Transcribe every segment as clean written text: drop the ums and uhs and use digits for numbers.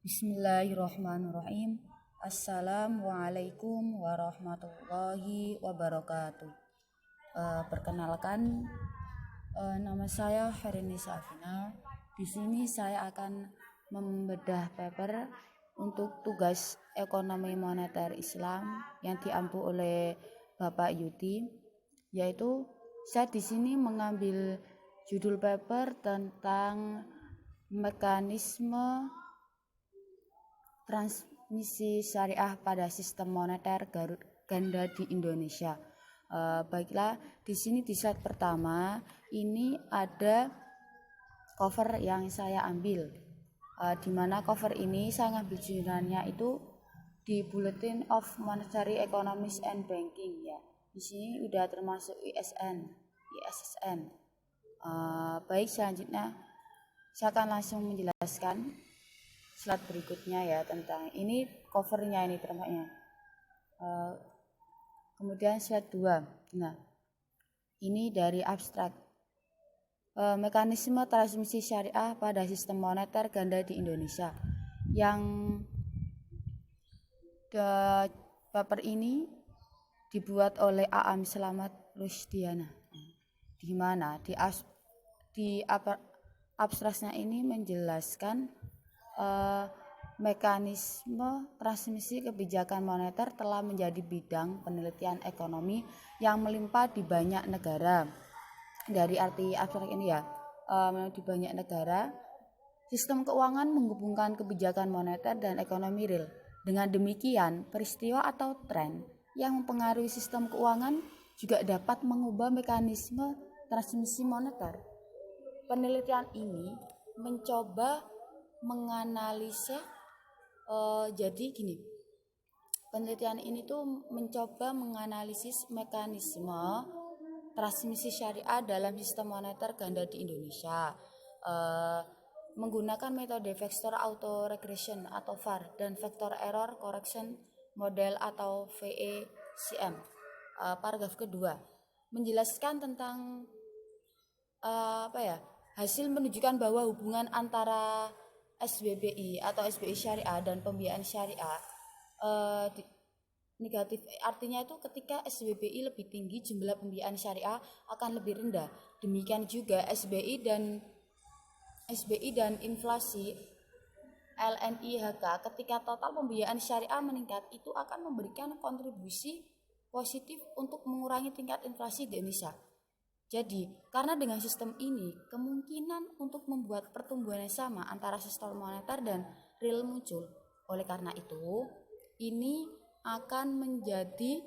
Bismillahirrahmanirrahim. Assalamualaikum warahmatullahi wabarakatuh. Perkenalkan, nama saya Herini Safina. Di sini saya akan membedah paper untuk tugas ekonomi moneter Islam yang diampu oleh Bapak Yudi, yaitu saya di sini mengambil judul paper tentang mekanisme transmisi syariah pada sistem moneter ganda di Indonesia. Baiklah, di sini di slide pertama ini ada cover yang saya ambil, di mana cover ini saya ngambil judulnya itu di Bulletin of Monetary Economics and Banking ya. Di sini udah termasuk ISSN. Baik, selanjutnya saya akan langsung menjelaskan slide berikutnya ya, tentang ini covernya ini termaknya. Kemudian slide 2. Nah, ini dari abstrak mekanisme transmisi syariah pada sistem moneter ganda di Indonesia. Yang paper ini dibuat oleh Aam Selamat Rusdiana. Di mana di abstraknya ini menjelaskan mekanisme transmisi kebijakan moneter telah menjadi bidang penelitian ekonomi yang melimpah di banyak negara. Dari arti abstrak ini ya, di banyak negara, sistem keuangan menghubungkan kebijakan moneter dan ekonomi real. Dengan demikian, peristiwa atau tren yang mempengaruhi sistem keuangan juga dapat mengubah mekanisme transmisi moneter. Penelitian ini mencoba menganalisa, jadi gini, penelitian ini tuh mencoba menganalisis mekanisme transmisi syariah dalam sistem moneter ganda di Indonesia, menggunakan metode vector auto regression atau VAR dan vector error correction model atau VECM. Paragraf kedua menjelaskan tentang hasil menunjukkan bahwa hubungan antara SBBI atau SBI syariah dan pembiayaan syariah negatif. Artinya itu ketika SBBI lebih tinggi, jumlah pembiayaan syariah akan lebih rendah. Demikian juga SBI dan inflasi LNIHK, ketika total pembiayaan syariah meningkat, itu akan memberikan kontribusi positif untuk mengurangi tingkat inflasi di Indonesia. Jadi, karena dengan sistem ini, kemungkinan untuk membuat pertumbuhan yang sama antara sistem moneter dan real muncul. Oleh karena itu, ini akan menjadi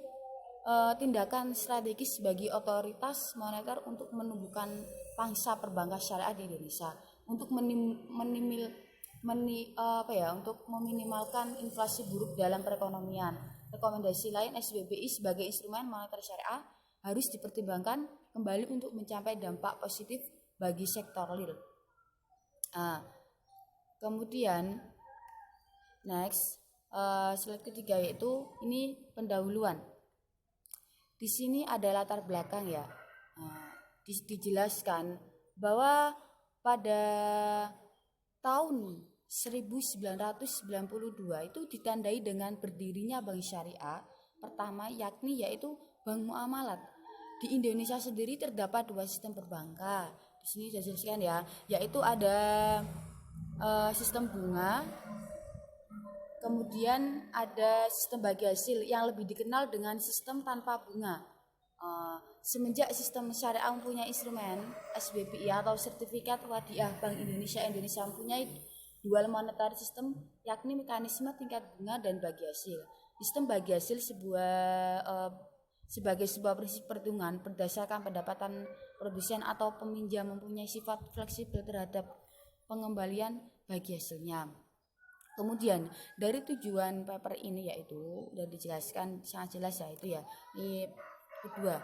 tindakan strategis bagi otoritas moneter untuk menumbuhkan pangsa perbankan syariah di Indonesia, untuk untuk meminimalkan inflasi buruk dalam perekonomian. Rekomendasi lain, SBBI sebagai instrumen moneter syariah harus dipertimbangkan kembali untuk mencapai dampak positif bagi sektor real. Kemudian next, slide ketiga, yaitu ini pendahuluan. Di sini ada latar belakang ya. Dijelaskan bahwa pada tahun 1992 itu ditandai dengan berdirinya Bank Syariah pertama, yaitu Bank Muamalat. Di Indonesia sendiri terdapat dua sistem perbankan. Di sini saya jelaskan ya, yaitu ada sistem bunga, kemudian ada sistem bagi hasil yang lebih dikenal dengan sistem tanpa bunga. Semenjak sistem syariah mempunyai instrumen SBBI atau sertifikat wadiah Bank Indonesia mempunyai dual monetary system, yakni mekanisme tingkat bunga dan bagi hasil. Sistem bagi hasil sebagai sebuah prinsip perhitungan berdasarkan pendapatan produsen atau peminjam mempunyai sifat fleksibel terhadap pengembalian bagi hasilnya. Kemudian dari tujuan paper ini yaitu sudah dijelaskan sangat jelas ya, itu ya. Ini kedua,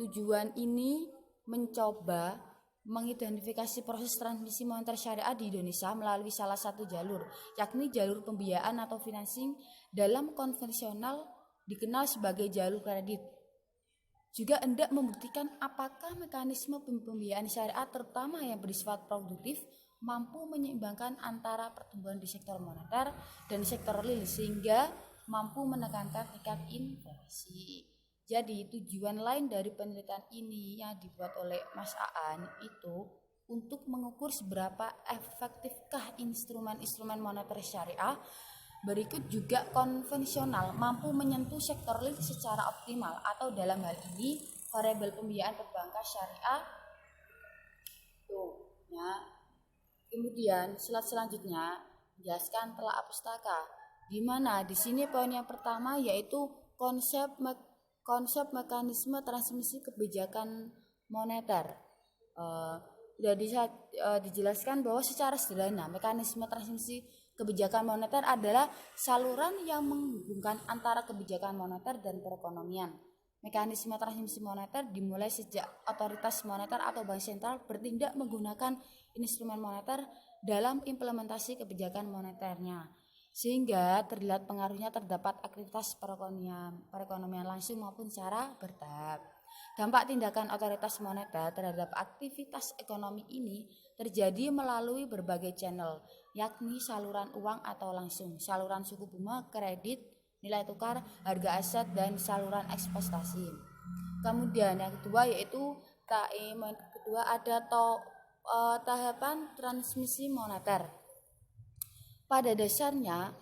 tujuan ini mencoba mengidentifikasi proses transmisi moneter syariah di Indonesia melalui salah satu jalur, yakni jalur pembiayaan atau financing dalam konvensional dikenal sebagai jalur kredit. Juga hendak membuktikan apakah mekanisme pembiayaan syariah terutama yang bersifat produktif mampu menyeimbangkan antara pertumbuhan di sektor moneter dan sektor real sehingga mampu menekankan tingkat inflasi. Jadi tujuan lain dari penelitian ini yang dibuat oleh Mas Aan itu untuk mengukur seberapa efektifkah instrumen-instrumen moneter syariah berikut juga konvensional mampu menyentuh sektor real secara optimal atau dalam hal ini variabel pembiayaan perbankan syariah. Tuh, ya. Kemudian slide selanjutnya menjelaskan telah pustaka, di mana di sini poin yang pertama yaitu konsep mekanisme transmisi kebijakan moneter. Jadi dijelaskan bahwa secara sederhana mekanisme transmisi kebijakan moneter adalah saluran yang menghubungkan antara kebijakan moneter dan perekonomian. Mekanisme transmisi moneter dimulai sejak otoritas moneter atau bank sentral bertindak menggunakan instrumen moneter dalam implementasi kebijakan moneternya, sehingga terlihat pengaruhnya terdapat aktivitas perekonomian langsung maupun secara bertahap. Dampak tindakan otoritas moneter terhadap aktivitas ekonomi ini terjadi melalui berbagai channel, yakni saluran uang atau langsung, saluran suku bunga, kredit, nilai tukar, harga aset, dan saluran ekspektasi. Kemudian yang kedua yaitu kedua ada tahapan transmisi moneter. Pada dasarnya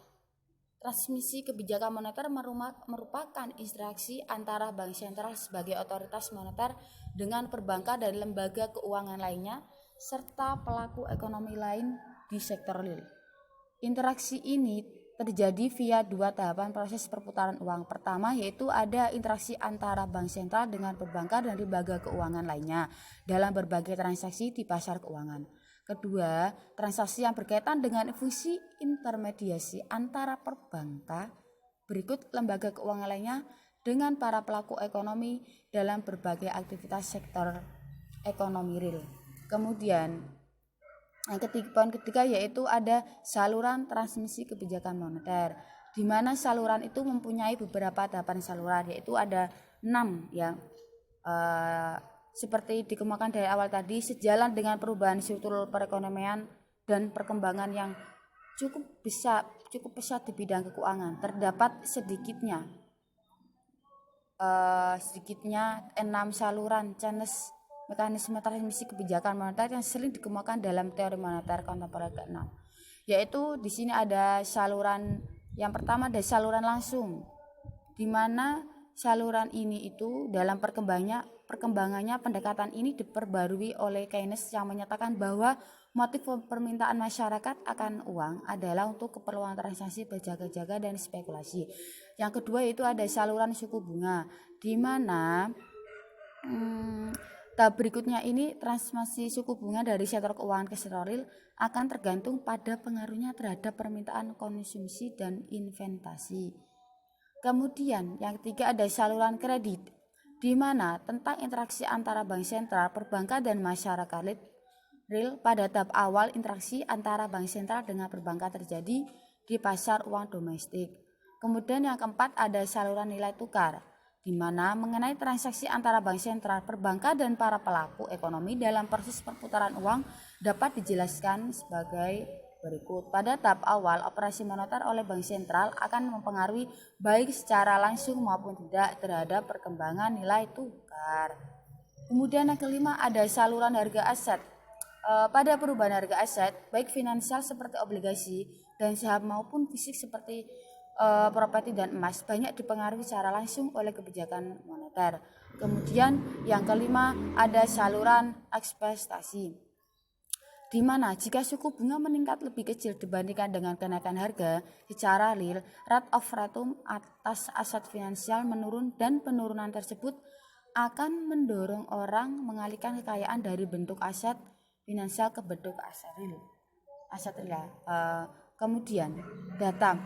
transmisi kebijakan moneter merupakan interaksi antara bank sentral sebagai otoritas moneter dengan perbankan dan lembaga keuangan lainnya serta pelaku ekonomi lain di sektor real. Interaksi ini terjadi via dua tahapan proses perputaran uang. Pertama yaitu ada interaksi antara bank sentral dengan perbankan dan lembaga keuangan lainnya dalam berbagai transaksi di pasar keuangan. Kedua, transaksi yang berkaitan dengan fungsi intermediasi antara perbankan berikut lembaga keuangan lainnya dengan para pelaku ekonomi dalam berbagai aktivitas sektor ekonomi real. Kemudian poin ketiga yaitu ada saluran transmisi kebijakan moneter, di mana saluran itu mempunyai beberapa tahapan saluran, yaitu ada 6 yang seperti dikemukakan dari awal tadi, sejalan dengan perubahan struktur perekonomian dan perkembangan yang cukup pesat di bidang keuangan. Terdapat sedikitnya 6 saluran channels mekanisme transmisi kebijakan moneter yang sering dikemukakan dalam teori moneter kontemporer ke-6, yaitu di sini ada saluran yang pertama ada saluran langsung, di mana saluran ini itu dalam perkembangannya pendekatan ini diperbarui oleh Keynes yang menyatakan bahwa motif permintaan masyarakat akan uang adalah untuk keperluan transaksi berjaga-jaga dan spekulasi. Yang kedua itu ada saluran suku bunga, di mana tahap berikutnya ini transmisi suku bunga dari sektor keuangan ke sektor real akan tergantung pada pengaruhnya terhadap permintaan konsumsi dan investasi. Kemudian yang ketiga ada saluran kredit, di mana tentang interaksi antara bank sentral, perbankan dan masyarakat real. Pada tahap awal interaksi antara bank sentral dengan perbankan terjadi di pasar uang domestik. Kemudian yang keempat ada saluran nilai tukar, di mana mengenai transaksi antara bank sentral, perbankan dan para pelaku ekonomi dalam proses perputaran uang dapat dijelaskan sebagai berikut. Pada tahap awal, operasi moneter oleh bank sentral akan mempengaruhi baik secara langsung maupun tidak terhadap perkembangan nilai tukar. Kemudian yang kelima ada saluran harga aset. Pada perubahan harga aset, baik finansial seperti obligasi dan saham maupun fisik seperti properti dan emas banyak dipengaruhi secara langsung oleh kebijakan moneter. Kemudian yang kelima ada saluran ekspektasi, di mana jika suku bunga meningkat lebih kecil dibandingkan dengan kenaikan harga secara real, rate of return atas aset finansial menurun dan penurunan tersebut akan mendorong orang mengalihkan kekayaan dari bentuk aset finansial ke bentuk aset real. Kemudian data.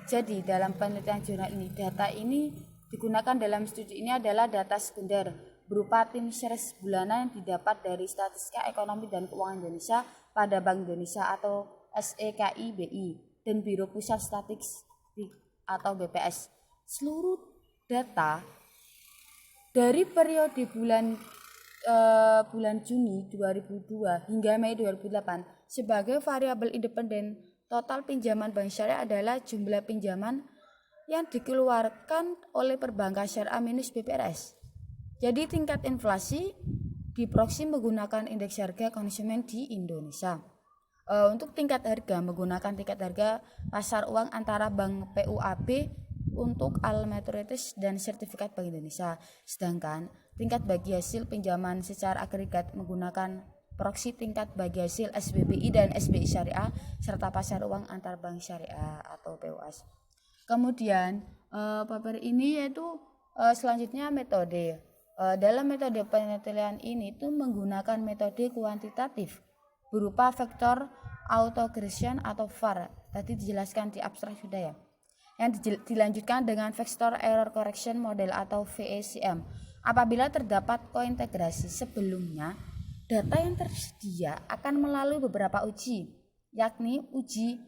Jadi dalam penelitian jurnal ini, data ini digunakan dalam studi ini adalah data sekunder berupa tim series bulanan yang didapat dari Statistika Ekonomi dan Keuangan Indonesia pada Bank Indonesia atau SEKI-BI dan Biro Pusat Statistik atau BPS. Seluruh data dari periode bulan bulan Juni 2002 hingga Mei 2008 sebagai variabel independen total pinjaman bank syariah adalah jumlah pinjaman yang dikeluarkan oleh perbankan syariah minus BPRS. Jadi tingkat inflasi diproyeksi menggunakan indeks harga konsumen di Indonesia. Untuk tingkat harga menggunakan tingkat harga pasar uang antara Bank PUAB untuk Al-Maturitas dan Sertifikat Bank Indonesia. Sedangkan tingkat bagi hasil pinjaman secara agregat menggunakan proksi tingkat bagi hasil SBBI dan SBI Syariah serta pasar uang antar bank syariah atau PUAS. Kemudian paper ini yaitu selanjutnya metode. Dalam metode penelitian ini itu menggunakan metode kuantitatif berupa vektor autogression atau VAR. Tadi dijelaskan di abstrak sudah ya. Yang dilanjutkan dengan vector error correction model atau VECM. Apabila terdapat kointegrasi sebelumnya, data yang tersedia akan melalui beberapa uji, yakni uji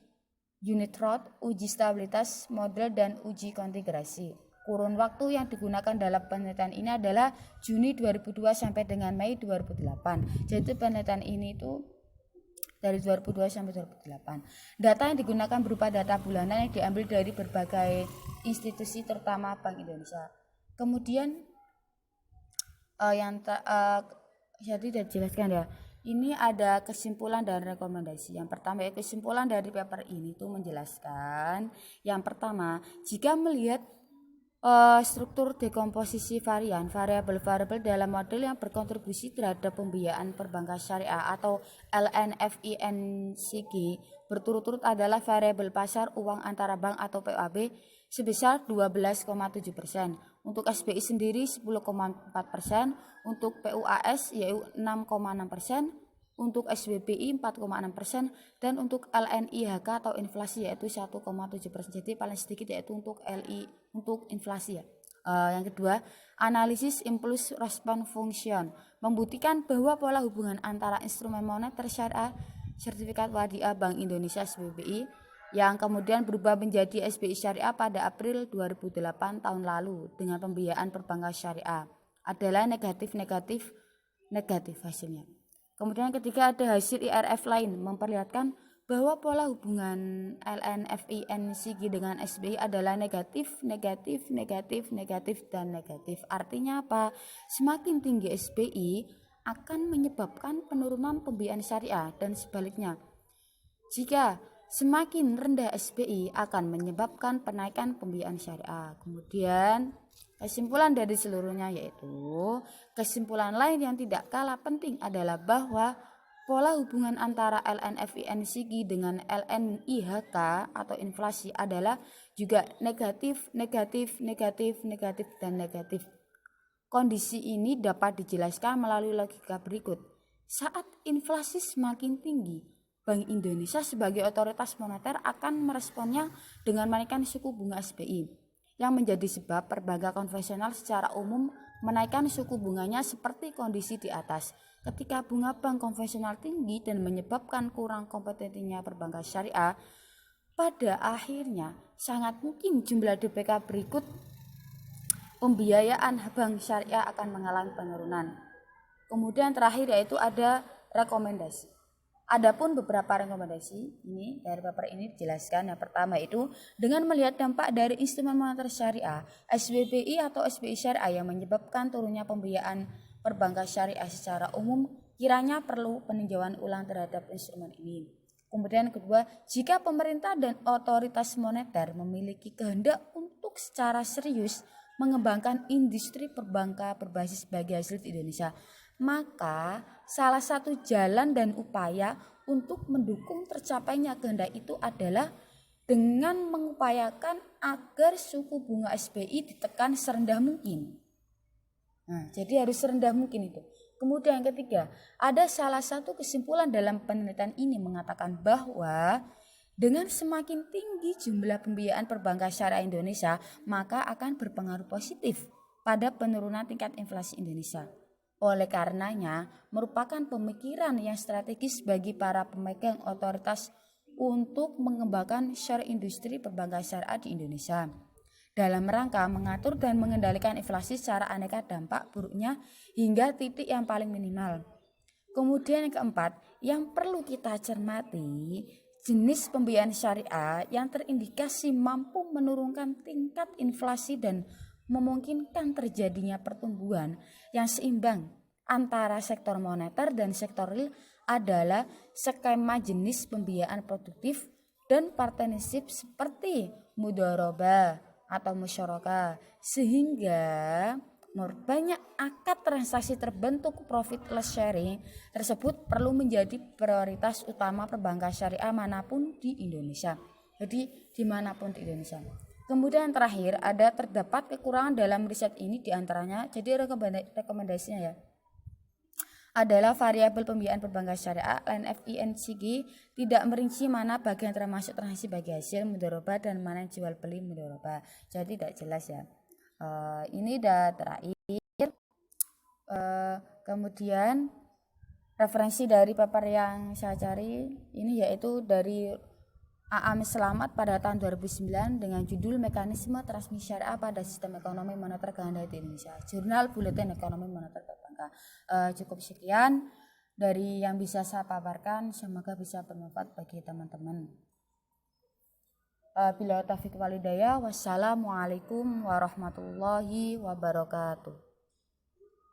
unit root, uji stabilitas model, dan uji konfigurasi. Kurun waktu yang digunakan dalam penelitian ini adalah Juni 2002 sampai dengan Mei 2008. Jadi penelitian ini itu dari 2002 sampai 2008. Data yang digunakan berupa data bulanan yang diambil dari berbagai institusi terutama Bank Indonesia. Kemudian jadi sudah dijelaskan ya. Ini ada kesimpulan dan rekomendasi. Yang pertama ya, kesimpulan dari paper ini itu menjelaskan yang pertama, jika melihat struktur dekomposisi variabel dalam model yang berkontribusi terhadap pembiayaan perbankan syariah atau LNFINCG berturut-turut adalah variabel pasar uang antara bank atau PUAB sebesar 12,7%, untuk SBI sendiri 10,4%, untuk PUAS yaitu 6,6%, untuk SBBI 4,6%, dan untuk LNIHK atau inflasi yaitu 1,7%. Jadi paling sedikit yaitu untuk untuk inflasi ya. Yang kedua, analisis impulse response function membuktikan bahwa pola hubungan antara instrumen moneter syariah sertifikat wadiah Bank Indonesia SBBI yang kemudian berubah menjadi SBI Syariah pada April 2008 tahun lalu dengan pembiayaan perbankan syariah adalah negatif hasilnya. Kemudian ketiga, ada hasil IRF lain memperlihatkan bahwa pola hubungan LNFINCG dengan SBI adalah negatif, dan negatif. Artinya apa? Semakin tinggi SBI akan menyebabkan penurunan pembiayaan syariah dan sebaliknya. Jika semakin rendah SBI akan menyebabkan penaikan pembiayaan syariah. Kemudian kesimpulan dari seluruhnya yaitu kesimpulan lain yang tidak kalah penting adalah bahwa pola hubungan antara LNFINCG dengan LNIHK atau inflasi adalah juga negatif, dan negatif. Kondisi ini dapat dijelaskan melalui logika berikut. Saat inflasi semakin tinggi, Bank Indonesia sebagai otoritas moneter akan meresponnya dengan menaikkan suku bunga SBI, yang menjadi sebab perbankan konvensional secara umum menaikkan suku bunganya seperti kondisi di atas. Ketika bunga bank konvensional tinggi dan menyebabkan kurang kompetitifnya perbankan syariah, pada akhirnya sangat mungkin jumlah DPK berikut pembiayaan bank syariah akan mengalami penurunan. Kemudian terakhir yaitu ada rekomendasi. Adapun beberapa rekomendasi ini dari paper ini dijelaskan. Yang pertama itu dengan melihat dampak dari instrumen moneter syariah SBBI atau SBI syariah yang menyebabkan turunnya pembiayaan perbankan syariah secara umum, kiranya perlu peninjauan ulang terhadap instrumen ini. Kemudian kedua, jika pemerintah dan otoritas moneter memiliki kehendak untuk secara serius mengembangkan industri perbankan berbasis bagi hasil di Indonesia, maka salah satu jalan dan upaya untuk mendukung tercapainya kehendak itu adalah dengan mengupayakan agar suku bunga SBI ditekan serendah mungkin. Nah, jadi harus serendah mungkin itu. Kemudian yang ketiga, ada salah satu kesimpulan dalam penelitian ini mengatakan bahwa dengan semakin tinggi jumlah pembiayaan perbankan syariah Indonesia, maka akan berpengaruh positif pada penurunan tingkat inflasi Indonesia. Oleh karenanya, merupakan pemikiran yang strategis bagi para pemegang otoritas untuk mengembangkan share industri perbankan syariah di Indonesia. dalam rangka mengatur dan mengendalikan inflasi secara aneka dampak buruknya hingga titik yang paling minimal. Kemudian yang keempat, yang perlu kita cermati, jenis pembiayaan syariah yang terindikasi mampu menurunkan tingkat inflasi dan memungkinkan terjadinya pertumbuhan yang seimbang antara sektor moneter dan sektor real adalah skema jenis pembiayaan produktif dan partnership seperti mudharabah atau musyarakah, sehingga banyak akad transaksi terbentuk profitless sharing tersebut perlu menjadi prioritas utama perbankan syariah manapun di Indonesia. Jadi dimanapun di Indonesia. Kemudian terakhir terdapat kekurangan dalam riset ini diantaranya, jadi rekomendasinya ya, adalah variabel pembiayaan perbankan syariah LNFINCG tidak merinci mana bagian termasuk transaksi bagi hasil mudharabah dan mana yang jual beli mudharabah. Jadi tidak jelas ya. Ini udah terakhir. Kemudian referensi dari paper yang saya cari ini yaitu dari A.A. Selamat pada tahun 2009 dengan judul Mekanisme Transmisi Syariah pada Sistem Ekonomi Moneter Ganda di Indonesia, Jurnal Buletin Ekonomi Moneter Perbankan. Cukup sekian dari yang bisa saya paparkan, semoga bisa bermanfaat bagi teman-teman. Bila taufiq walhidayah, wassalamualaikum warahmatullahi wabarakatuh.